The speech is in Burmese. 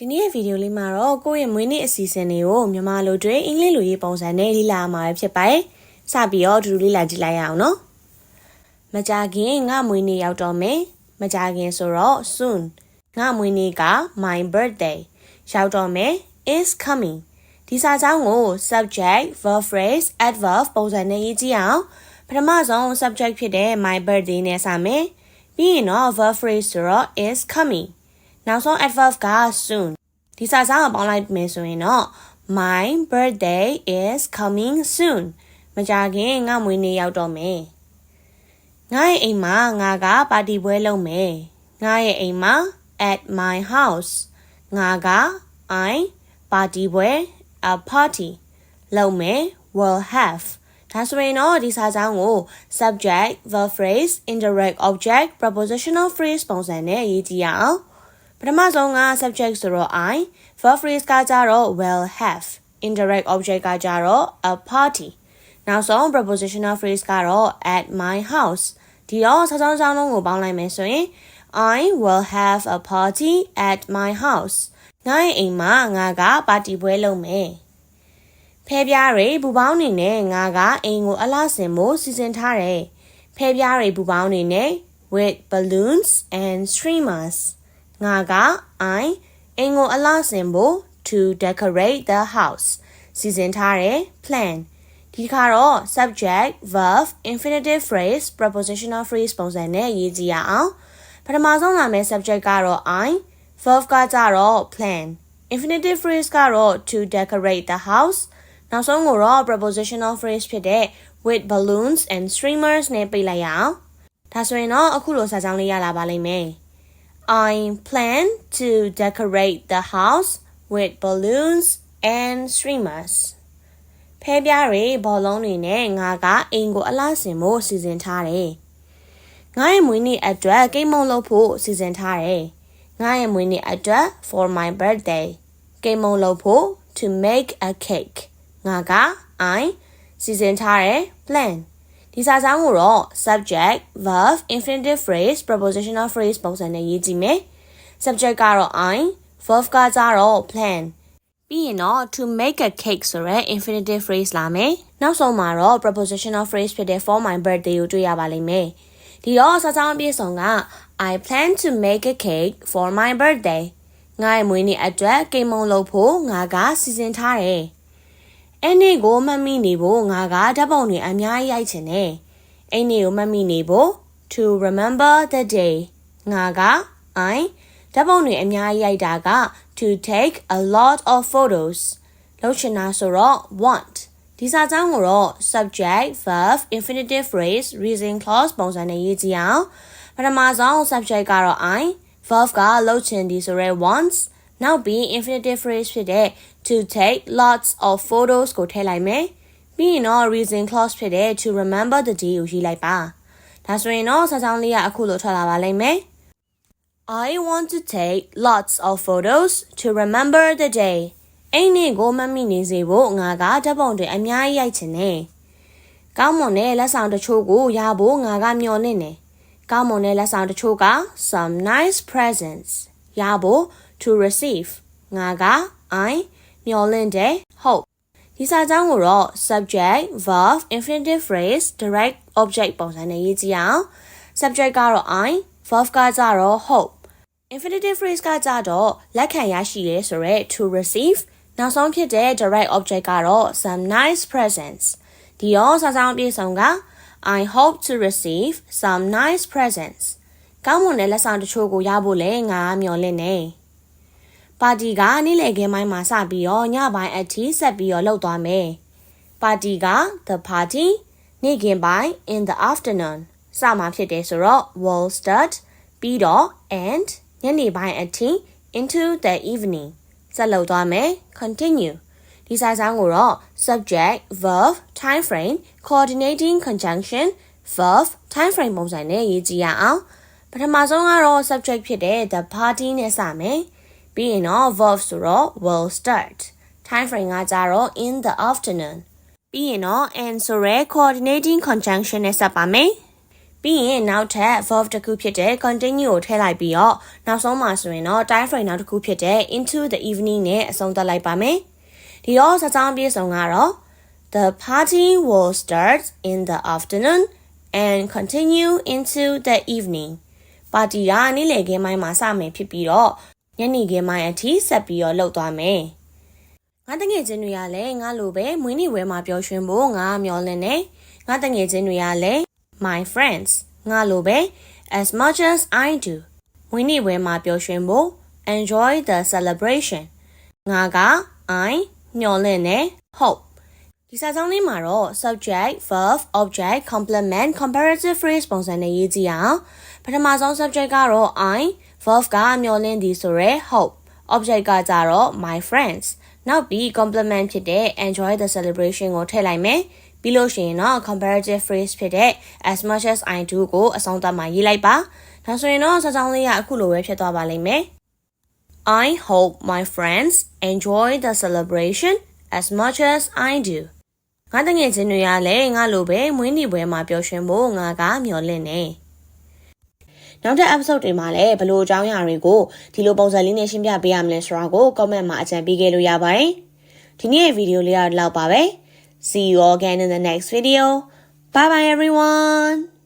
ဒီနေ့ဗီဒီယိုလေးမှာတော့ကိုယ့်ရဲ့မွေးနေ့အစီအစဉ်တွေကိုမြန်မာလိုတွေအင်္ဂလိပ်လိုရေးပုံစံနဲ့လေ့လာမှာဖြစ်ပါတယ်။စပြီးတော့ဒီလိုလေ့လာကြည့်လိုက်ရအောင်နော်။မကြာခင်ငါမွေးနေ့ရောက်တော့မယ်။မကြာခင်ဆိုတော့ soon ငါမွေးနေ့က my birthday ရောက်တော့မယ် is coming ဒီစာကြောင်းကို subject verb phrase adverb ပုံစံနဲ့ရေးကြည့်အောင်ပထမဆုံး subject ဖြစ်တဲ့ my birthday နဲ့စမယ်။ပြီးရင်တော့ verb phrase ဆိုတော့ is comingနောက်ဆုံး adverb က soon ဒီစာစားကိုပေါင်းလိုက်မယ်ဆိုရင်တော့ my birthday is coming soon မကြာခင်ငါမွေးနေ့ရောက်တော့မယ်ငါရဲ့အိမ်မှာငါကပါတီပွဲလုပ်မယ်ငါရဲ့အိမ်မှာ at my house ငါက I ပါတီပွဲ a party လုပ်မယ် will have ဒါဆိုရင်တော့ဒီစာကြောင်းကို subject verb phrase indirect object prepositional phrase ပုံစံနဲ့ရေးကြည့်ရအောင်ပထမဆုံးက subject ဆိုတော့ I verb phrase ကကြတော့ will have indirect object ကကြတော့ a party နောက်ဆုံး prepositional phrase ကတော့ at my house ဒီတော့စာကြောင်းလုံးကိုပေါင်းလိုက်မယ်ဆိုရင် I will have a party at my house ငါ့ရဲ့အိမ်မှာငါကပါတီပွဲလုပ်မယ်ဖဲပြားတွေဘူပေါင်းနေနဲ့ငါကအိမ်ကိုအလှဆင်ဖို့စီစဉ်ထားတယ်ဖဲပြားတွေဘူပေါင်းနေနဲ့ with balloons and streamersငါက I အိမ်ကိုအလှဆင်ဖို့ to decorate the house စီစဉ်ထားတယ် plan ဒီခါတော့ subject verb infinitive phrase prepositional phrase ပုံစံနဲ့ရေးကြည့်ရအောင်ပထမဆုံးလာမယ့် subject ကတော့ I verb ကကြတော့ plan infinitive phrase ကတော့ to decorate the house နောက်ဆုံးကိုတော့ prepositional phrase ဖြစ်တဲ့ with balloons and streamers နဲ့ပြလိုက်ရအောင်ဒါဆိုရင်တော့အခုလိုစာကြောင်းလေးရလာပါလိမ့်မယ်I plan to decorate the house with balloons and streamers. ဖဲပြားတွေဘောလုံးတွေနဲ့ငါကအိမ်ကိုအလှဆင်ဖို့စီစဉ်ထားတယ်။ငါရဲ့မွေးနေ့အတွက်ကိတ်မုန့်လုပ်ဖို့စီစဉ်ထားတယ်။ငါရဲ့မွေးနေ့အတွက် for my birthday ကိတ်မုန့်လုပ်ဖို့ to make a cake ငါက I စီစဉ်ထားတယ် planဒီစာကြောင်းကိုတော့ subject verb infinitive phrase prepositional phrase ပုံစံနဲ့ရေးကြည့်မယ် subject ကတော့ I verb ကကြတော့ plan ပြီးရင်တော့ to make a cake ဆိုရဲ infinitive phrase လာမယ်နောက်ဆုံးမှာတော့ prepositional phrase ဖြစ်တဲ့ for my birthday ကိုတွေ့ရပါလိမ့်မယ်ဒီတော့စာကြောင်းအပြည့်စုံက I plan to make a cake for my birthday ငါ့ရဲ့မွေးနေ့အတွက်ကိတ်မုန့်လုပ်ဖို့ငါကစီစဉ်ထားတယ်အဲ့နေ့ကိုမှတ်မိနေဖို့ငါကဓာတ်ပုံတွေအများကြီးရိုက်ချင်တယ်။အဲ့နေ့ကိုမှတ်မိနေဖို့ to remember the day ငါက I ဓာတ်ပုံတွေအများကြီးရိုက်တာက to take a lot of photos လုပ်ချင်တာဆိုတော့ want ဒီစာကြောင်းကိုတော့ subject verb infinitive phrase reason clause ပုံစံနဲ့ရေးကြည့်အောင်ပထမဆုံး subject ကတော့ I verb ကလုပ်ချင်ဒီဆိုရဲ wantsနောက်ပြီး infinitive phrase ဖြစ်တဲ့ to take lots of photos ကိုထည့်လိုက်မယ်ပြီးရင်တော့ reason clause ဖြစ်တဲ့ to remember the day ကိုရေးလိုက်ပါဒါဆိုရင်တော့စာကြောင်းလေးကအခုလိုထွက်လာပါလိမ့်မယ် I want to take lots of photos to remember the day အဲ့နေ့ကိုမှတ်မိနေစေဖို့ငါကဓာတ်ပုံတွေအများကြီးရိုက်ချင်တယ်ကောင်းမွန်တဲ့လက်ဆောင်တချို့ကိုရဖို့ငါကမျှော်လင့်တယ်ကောင်းမွန်တဲ့လက်ဆောင်တချို့က some nice presents ရဖို့to receive ငါက I မျှော်လင့်တယ် hope ဒီစာကြောင်းကိုတော့ subject verb infinitive phrase direct object ပုံစံနဲ့ရေးကြည့်အောင် subject ကတော့ I verb ကကြတော့ hope infinitive phrase ကကြတော့လက်ခံရရှိရဲဆိုရဲ to receive နောက်ဆုံးဖြစ်တဲ့ direct object ကတော့ some nice presents ဒီရောစာကြောင်းအပြည့်စုံက I hope to receive some nice presents ကောင်းမွန်တဲ့လက်ဆောင်တချို့ကိုရဖို့လဲငါမျှော်လင့်နေပါတီကနေ့လည်ခင်းပိုင်းမှာစပြီးတော့ညပိုင်းအထိဆက်ပြီးတော့လုပ်သွားမယ်ပါတီက the party နေ့ခင်းပိုင်း in the afternoon စမှာဖြစ်တယ်ဆိုတော့ will start ပြီးတော့ and ညနေပိုင်းအထိ into the evening ဆက်လုပ်သွားမယ် continue ဒီစာကြောင်းကိုတော့ subject verb time frame coordinating conjunction verb time frame ပုံစံနဲ့ရေးကြည့်ရအောင်ပထမဆုံးကတော့ subject ဖြစ်တဲ့ the party နဲ့စမယ်ပြီးရင်တော့ verb ဆိုတော့ will start time frame ကကြတော့ in the afternoonပြီးရင်တော့ and ဆိုရဲ coordinating conjunction နဲ့ဆက်ပါမယ် ပြီးရင်နောက်ထပ် verb တစ်ခုဖြစ်တဲ့ continue ကိုထည့်လိုက်ပြီးတော့နောက်ဆုံးမှာဆိုရင်တော့ time frame နောက်တစ်ခုဖြစ်တဲ့ into the evening နဲ့အဆုံးသတ်လိုက်ပါမယ်ဒီတော့စာကြောင်းအပြည့်စုံကတော့ The party will start in the afternoon and continue into the evening ပါတီကနေ့လယ်ခင်းပိုင်းမှာစမယ်ဖြစ်ပြီးတော့ညနေခင်းပိုင်းအထိဆက်ပြီးတော့လုပ်သွားမယ်ငါတငယ်ချင်းတွေကလည်းငါလိုပဲမွေးနေ့ဝဲမှာပျော်ရွှင်ဖို့ငါမျှော်လင့်နေငါတငယ်ချင်းတွေကလည်း my friends ငါလိုပဲ as much as I do မွေးနေ့ဝဲမှာပျော်ရွှင်ဖို့ enjoy the celebration ငါက I မျှော်လင့်နေ hope ဒီစာကြောင်းလေးမှာတော့ subject verb object complement comparative phrase ပုံစံနဲ့ရေးကြည့်အောင်ပထမဆုံး subject ကတော့ I verb ကမျှော်လင့်သည်ဆိုရဲ hope object ကကြတော့ my friends နောက်ပြီး complement ဖြစ်တဲ့ enjoy the celebration ကိုထည့်လိုက်မယ်ပြီးလို့ရှိရင်တော့ comparative phrase ဖြစ်တဲ့ as much as I do ကိုအဆုံးသတ်မှာရေးလိုက်ပါဒါဆိုရင်တော့စာကြောင်းလေးကအခုလိုပဲဖြစ်သွားပါလိမ့်မယ် I hope my friends enjoy the celebration as much as I do ငါတငယ်ချင်းတွေကလည်းငါလိုပဲမွေးနေ့ပွဲမှာပျော်ရွှင်ဖို့ငါကမျှော်လင့်နေနောက်တဲ့ episode တွေမှာလည်းဘလို့အကြောင်းအရာတွေကိုဒီလိုပုံစံလေးနဲ့ရှင်းပြပေးရမလဲဆိုတာကို comment မှာအကြံပေးခဲ့လို့ရပါတယ်ဒီနေ့ရဲ့ဗီဒီယိုလေးကတော့ဒီလောက်ပါပဲSee you all again in the next video. Bye bye everyone.